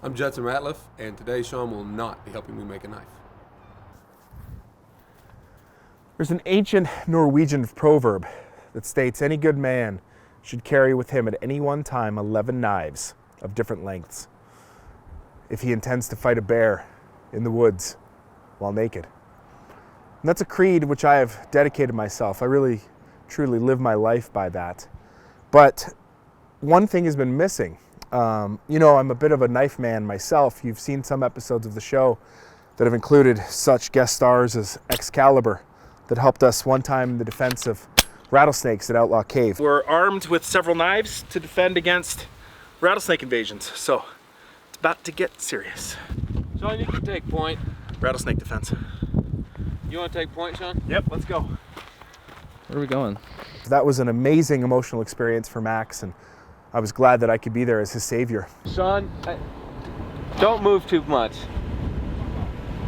I'm Judson and today Sean will not be helping me make a knife. There's an ancient Norwegian proverb that states any good man should carry with him at any one time 11 knives of different lengths if he intends to fight a bear in the woods while naked. And that's a creed which I have dedicated myself. I really, truly live my life by that. But one thing has been missing. You know, I'm a bit of a knife man myself. You've seen some episodes of the show that have included such guest stars as Excalibur that helped us one time in the defense of rattlesnakes at Outlaw Cave. We're armed with several knives to defend against rattlesnake invasions, so it's about to get serious. Sean, you can take point. Rattlesnake defense. You want to take point, Sean? Yep, let's go. Where are we going? That was an amazing emotional experience for Max, and I was glad that I could be there as his savior. Sean, don't move too much.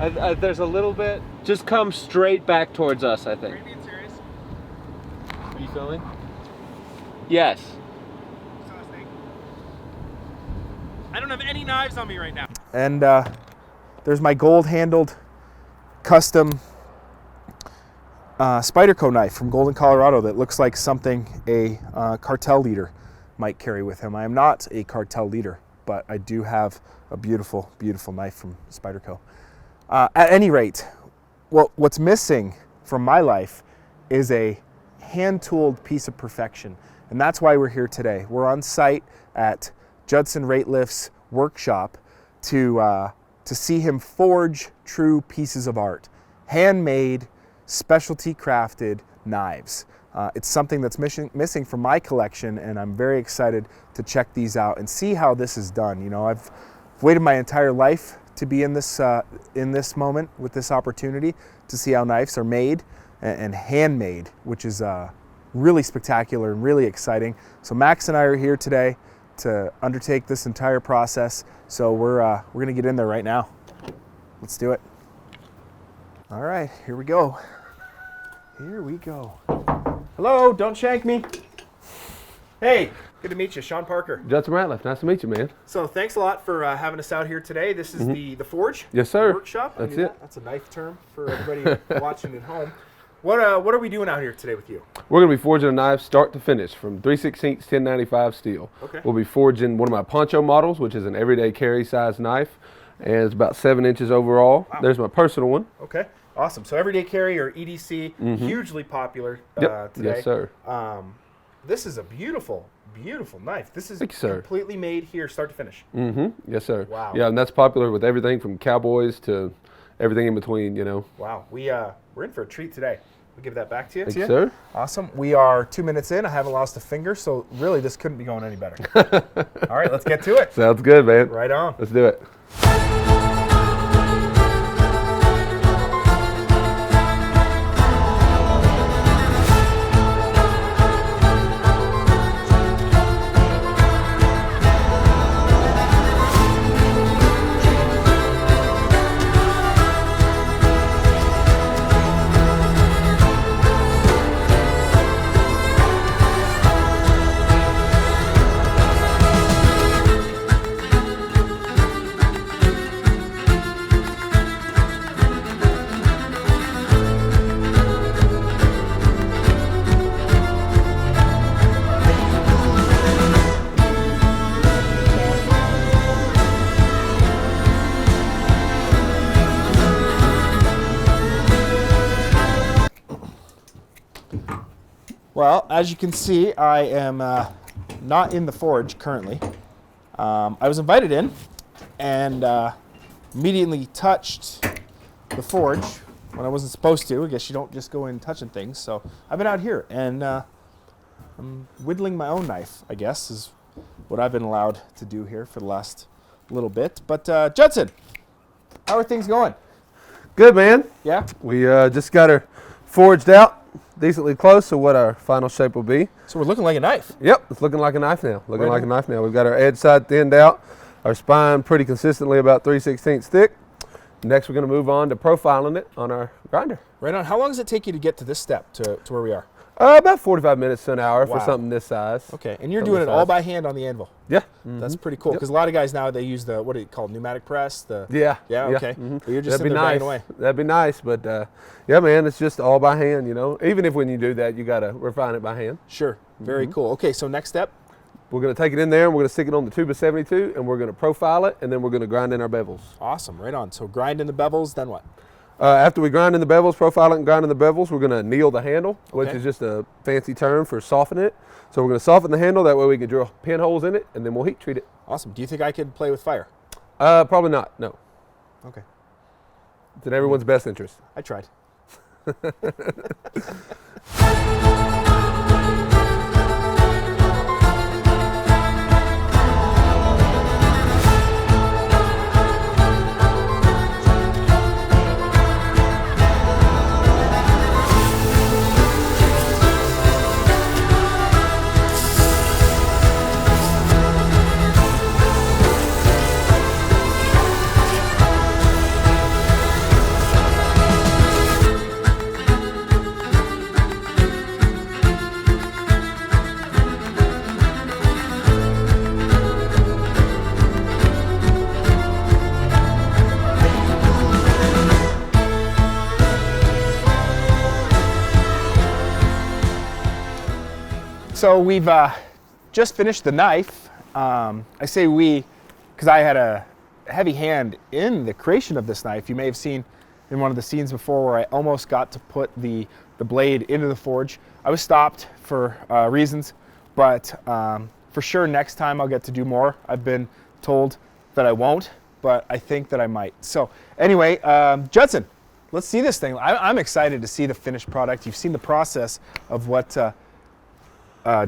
There's a little bit. Just come straight back towards us, I think. Are you being serious? Are you filming? Yes. Saw a snake? I don't have any knives on me right now. And there's my gold-handled custom Spyderco knife from Golden, Colorado that looks like something a cartel leader might carry with him. I am not a cartel leader, but I do have a beautiful, beautiful knife from Spyderco. At any rate, what's missing from my life is a hand-tooled piece of perfection, and that's why we're here today. We're on site at Judson Rateliff's workshop to see him forge true pieces of art, handmade, specialty crafted knives. It's something that's missing from my collection, and I'm very excited to check these out and see how this is done. You know, I've waited my entire life to be in this moment with this opportunity to see how knives are made and handmade, which is really spectacular and really exciting. So Max and I are here today to undertake this entire process. So we're gonna get in there right now. Let's do it. All right, here we go. Here we go. Hello, don't shank me. Hey, good to meet you, Sean Parker. Judson Ratliff, nice to meet you, man. So thanks a lot for having us out here today. This is the Forge. Yes, sir. The workshop. That's it. That's a knife term for everybody watching at home. What are we doing out here today with you? We're going to be forging a knife start to finish from 3/16 1095 steel. Okay. We'll be forging one of my Poncho models, which is an everyday carry size knife, and it's about 7 inches overall. Wow. There's my personal one. Okay. Awesome. So everyday carry or EDC, hugely popular today. Yes, sir. This is a beautiful, beautiful knife. This is Thank you, sir. completely made here, start to finish. Yes, sir. Wow. Yeah, and that's popular with everything from cowboys to everything in between, you know. Wow. We're in for a treat today. We'll give that back to you. Thank you, sir. Awesome. We are 2 minutes in. I haven't lost a finger, so really this couldn't be going any better. All right, let's get to it. Sounds good, man. Right on. Let's do it. Well, as you can see, I am not in the forge currently. I was invited in and immediately touched the forge when I wasn't supposed to. I guess you don't just go in touching things. So I've been out here and I'm whittling my own knife, I guess, is what I've been allowed to do here for the last little bit. But Judson, how are things going? Good, man. Yeah? We just got her forged out. Decently close to what our final shape will be. So we're looking like a knife. Yep, it's looking like a knife now. Looking Right like on. a knife now. We've got our edge side thinned out, our spine pretty consistently about 3/16 thick. Next, we're going to move on to profiling it on our grinder. Right on. How long does it take you to get to this step, to where we are? About 45 minutes to an hour for Wow. something this size. Okay, and you're Something doing it this all size. by hand on the anvil. Yeah. That's pretty cool, because a lot of guys now, they use the, what do you call it, pneumatic press? The Yeah. Yeah, okay. But you're just That'd be sitting there nice. banging away. That'd be nice, but yeah, man, it's just all by hand, you know. Even if when you do that, you gotta refine it by hand. Sure, very cool. Okay, so next step? We're gonna take it in there and we're gonna stick it on the 2x72 and we're gonna profile it and then we're gonna grind in our bevels. Awesome, right on. So grind in the bevels, then what? After we grind in the bevels, profile it and grind in the bevels, we're gonna anneal the handle, which Okay. is just a fancy term for softening it. So we're gonna soften the handle, that way we can drill pinholes in it and then we'll heat treat it. Awesome. Do you think I could play with fire? Probably not, no. Okay, It's in everyone's best interest. I tried. So we've just finished the knife. I say we, because I had a heavy hand in the creation of this knife. You may have seen in one of the scenes before where I almost got to put the blade into the forge. I was stopped for reasons, but for sure next time I'll get to do more. I've been told that I won't, but I think that I might. So anyway, Judson, let's see this thing. I'm excited to see the finished product. You've seen the process of what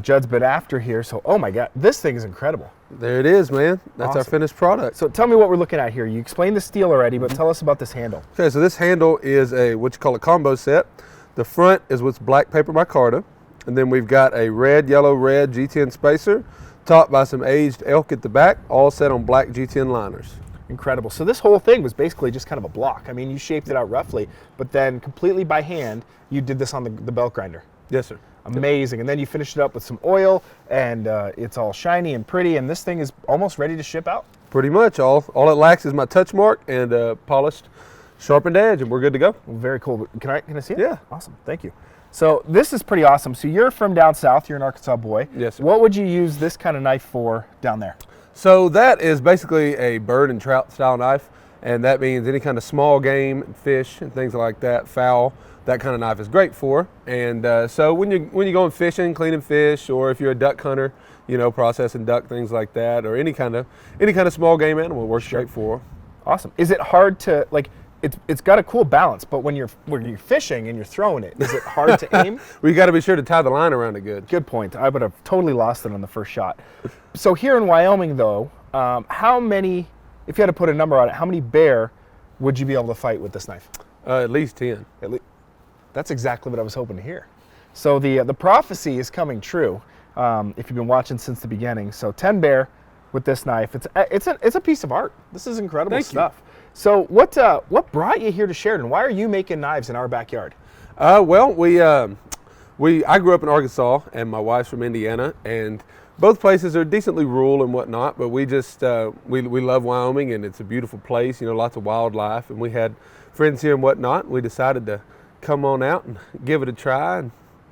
Judd's been after here. So, oh my God, this thing is incredible. There it is, man. That's our Awesome. finished product. So tell me what we're looking at here. You explained the steel already, but tell us about this handle. Okay, so this handle is what you call a combo set. The front is with black paper micarta, and then we've got a red, yellow, red G10 spacer, topped by some aged elk at the back, all set on black G10 liners. Incredible. So this whole thing was basically just kind of a block. I mean, you shaped it out roughly, but then completely by hand, you did this on the belt grinder. Yes, sir. Amazing. And then you finished it up with some oil, and it's all shiny and pretty, and this thing is almost ready to ship out. Pretty much. All it lacks is my touch mark and polished, sharpened edge, and we're good to go. Well, very cool. Can I see it? Yeah. Awesome. Thank you. So this is pretty awesome. So you're from down south. You're an Arkansas boy. Yes, sir. What would you use this kind of knife for down there? So that is basically a bird and trout style knife, and that means any kind of small game, fish, and things like that, fowl. That kind of knife is great for. And so when you're going fishing, cleaning fish, or if you're a duck hunter, you know, processing duck, things like that, or any kind of small game animal works great for. Awesome. Is it hard to, like, it's got a cool balance, but when you're fishing and you're throwing it, is it hard to aim? Well, you got to be sure to tie the line around it good. Good point. I would have totally lost it on the first shot. So here in Wyoming, though, how many, if you had to put a number on it, how many bear would you be able to fight with this knife? At least 10. That's exactly what I was hoping to hear. So the prophecy is coming true. If you've been watching since the beginning, so 10 bear with this knife. It's a piece of art. This is incredible stuff. So what brought you here to Sheridan? Why are you making knives in our backyard? Well, I grew up in Arkansas, and my wife's from Indiana, and both places are decently rural and whatnot. But we just we love Wyoming, and it's a beautiful place. You know, lots of wildlife, and we had friends here and whatnot. And we decided to come on out and give it a try, and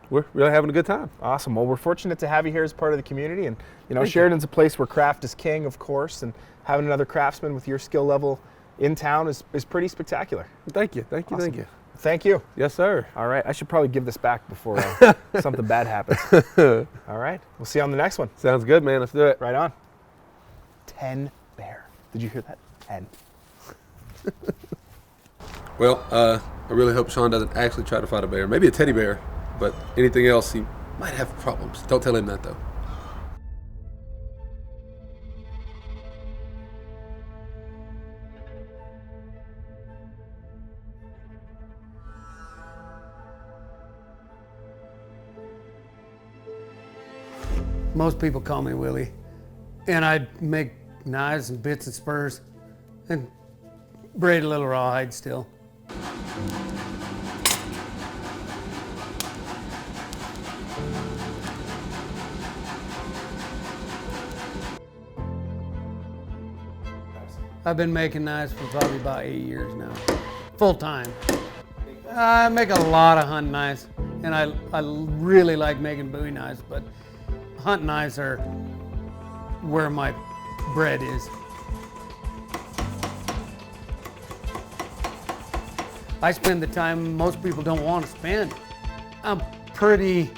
we're really having a good time. Awesome. Well, we're fortunate to have you here as part of the community, and you know, Sheridan's a place where craft is king, of course, and having another craftsman with your skill level in town is pretty spectacular. Thank you, thank you, Awesome. thank you. Thank you. Yes, sir. All right, I should probably give this back before something bad happens. All right, we'll see you on the next one. Sounds good, man. Let's do it. Right on. 10 bear. Did you hear that? 10. Well, I really hope Sean doesn't actually try to fight a bear. Maybe a teddy bear, but anything else, he might have problems. Don't tell him that, though. Most people call me Willey, and I make knives and bits and spurs and braid a little rawhide still. I've been making knives for probably about 8 years now, full time. I make a lot of hunt knives, and I really like making Bowie knives, but hunt knives are where my bread is. I spend the time most people don't want to spend. I'm pretty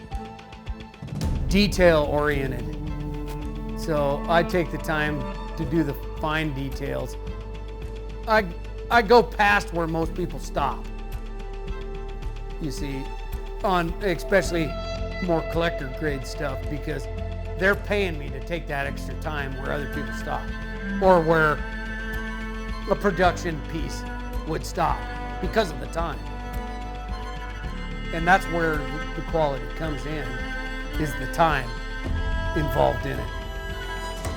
detail oriented. So I take the time to do the fine details. I go past where most people stop. You see, on especially more collector grade stuff, because they're paying me to take that extra time where other people stop, or where a production piece would stop because of the time. And that's where the quality comes in, is the time involved in it.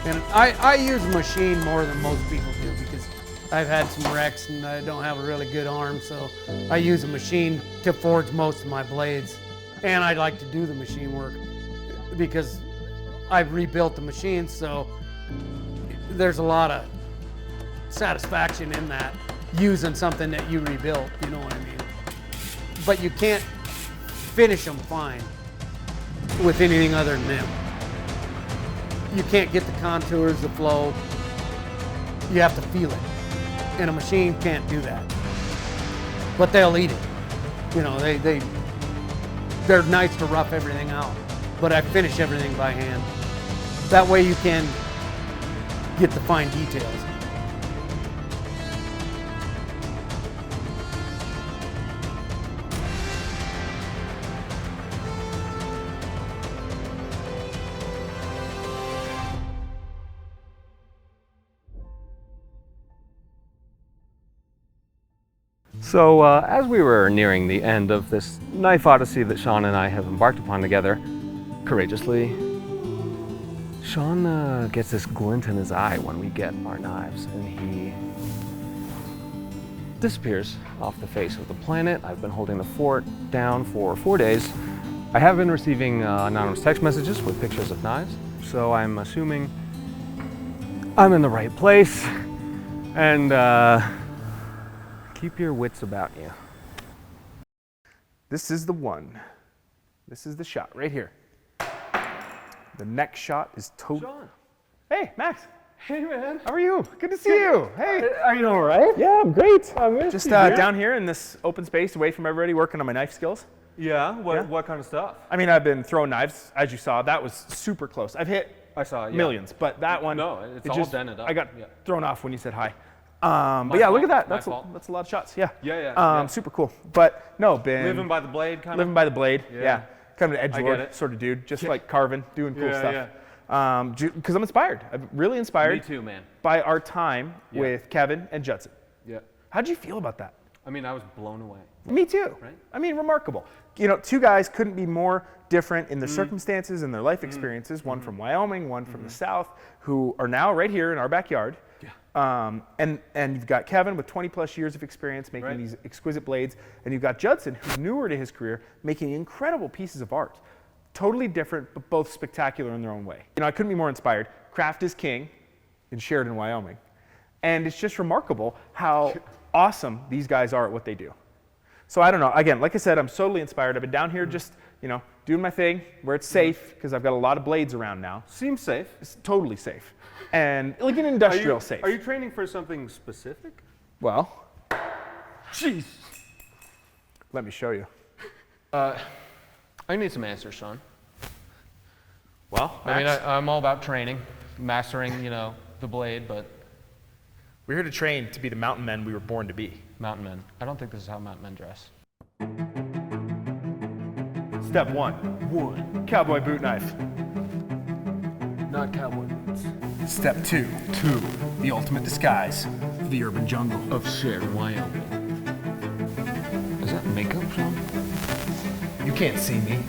And I use a machine more than most people do, because I've had some wrecks and I don't have a really good arm, so I use a machine to forge most of my blades. And I like to do the machine work because I've rebuilt the machine, so there's a lot of satisfaction in that, using something that you rebuilt, you know what I mean? But you can't finish them fine with anything other than them. You can't get the contours, the flow. You have to feel it. And a machine can't do that. But they'll eat it. You know, they're nice to rough everything out, but I finish everything by hand. That way you can get the fine details. So as we were nearing the end of this knife odyssey that Sean and I have embarked upon together, courageously, Sean gets this glint in his eye when we get our knives, and he disappears off the face of the planet. I've been holding the fort down for 4 days. I have been receiving anonymous text messages with pictures of knives, so I'm assuming I'm in the right place, and keep your wits about you. This is the one. This is the shot right here. The next shot is totally. Sean. Hey, Max. Hey man. How are you? Good to see you. Hey. Are you all right? Yeah, I'm great. I'm Just down here in this open space, away from everybody, working on my knife skills. Yeah? Yeah. What kind of stuff? I mean, I've been throwing knives, as you saw. That was super close. I've hit I saw it, yeah. millions, but that one. No, it's all dented up. I got Yeah. thrown off when you said hi. But yeah, look at that. My fault. That's a lot of shots. Yeah. Yeah. Super cool. But no, been Living by the blade, kind of. living by the blade. Yeah. Kind of an edge I get lord it. sort of dude, just like carving, doing cool Yeah, stuff. Because I'm inspired. I'm really inspired. Me too, man. By our time Yeah. with Kevin and Judson. Yeah. How'd you feel about that? I mean, I was blown away. Me too. Right? I mean, remarkable. You know, two guys couldn't be more different in their circumstances and their life experiences. One from Wyoming, one from the South, who are now right here in our backyard. Yeah. And you've got Kevin with 20 plus years of experience making these exquisite blades, and you've got Judson, who's newer to his career, making incredible pieces of art. Totally different, but both spectacular in their own way. You know, I couldn't be more inspired. Craft is king in Sheridan, Wyoming. And it's just remarkable how awesome these guys are at what they do. So I don't know. Again, like I said, I'm totally inspired. I've been down here just, you know, doing my thing where it's safe, because I've got a lot of blades around now. Seems safe. It's totally safe. And like an industrial safe. Are you training for something specific? Well, Jeez. let me show you. I need some answers, Sean. Well, I mean, I'm all about training, mastering, you know, the blade, but we're here to train to be the mountain men we were born to be. mountain men. I don't think this is how mountain men dress. Step one. Cowboy boot knife. Not cowboy boots. Step two. The ultimate disguise for the urban jungle. Of Sheridan, Wyoming. Is that makeup, Sean? You can't see me.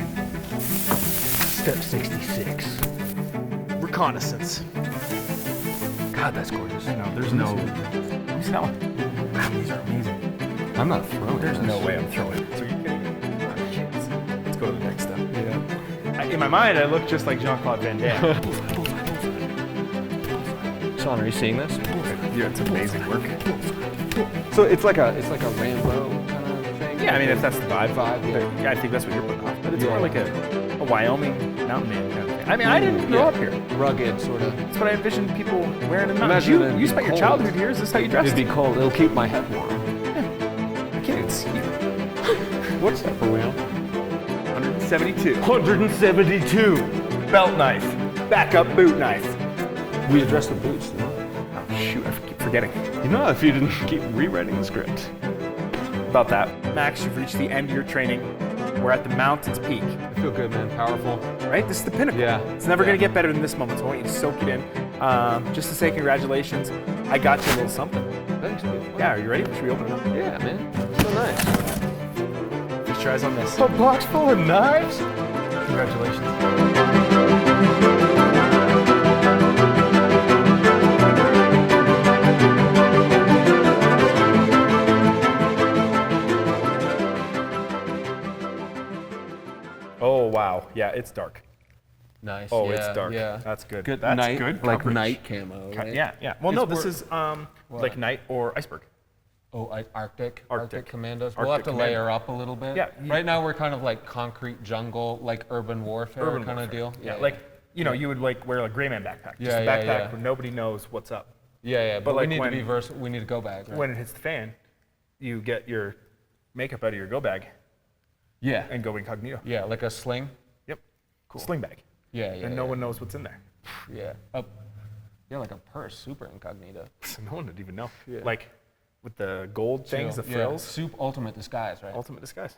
Step 66. Reconnaissance. God, that's gorgeous. No, there's no. Let me see that one. Wow, these are amazing. I'm not throwing There's this. no way I'm throwing. So you're kidding. Let's go to the next step. Yeah. In my mind, I look just like Jean-Claude Van Damme. Sean, are you seeing this? Yeah, it's amazing work. So it's like a Rambo kind of thing. Yeah, I mean, if that's the vibe. Yeah. Yeah, I think that's what you're putting off. But it's Yeah. more like a Wyoming mountain man kind of thing. I mean, I didn't grow up here. Rugged, sort of. That's what I envisioned people wearing in the mountains. Imagine it'd You be spent your cold. childhood here. Is this how you dressed? It'd be cold. It'll keep my head warm. I can't even see you. What's that for real? 172. 172. Belt knife. Backup boot knife. We addressed the boots, no? Oh, shoot, I keep forgetting. You know, if you didn't keep rewriting the script. About that. Max, you've reached the end of your training. We're at the mountain's peak, I feel good, man. Powerful. right? This is the pinnacle. Yeah. It's never Yeah. going to get better than this moment, so I want you to soak it in. Just to say congratulations, I got you a little something. Thanks, dude. Yeah, are you ready? Should we open it up? Yeah, man. So nice. Just tries on this. A box full of knives? Congratulations. Oh, wow. Yeah, it's dark. Nice. Oh, yeah, it's dark. Yeah. That's good. Good That's night, good like coverage. night camo, right? Yeah, yeah. Well, It's no, this more- is like night or iceberg. Oh, Arctic Arctic. commandos. We'll have Arctic to layer up a little bit. Yeah, Right now we're kind of like concrete jungle, like urban warfare kind of deal. Yeah, like, you know, you would like wear a gray man backpack. Just Yeah, a yeah, backpack yeah. where nobody knows what's up. Yeah. But like we need when- to be versatile. We need a go bag. Right? When it hits the fan, you get your makeup out of your go bag yeah. and go incognito. Yeah, like a sling. Yep. Cool. Sling bag. Yeah. And no one knows what's in there. Yeah. Yeah, like a purse, super incognito. So no one would even know. Yeah. Like with the gold things, the Yeah. frills. Soup ultimate disguise, right? Ultimate disguise.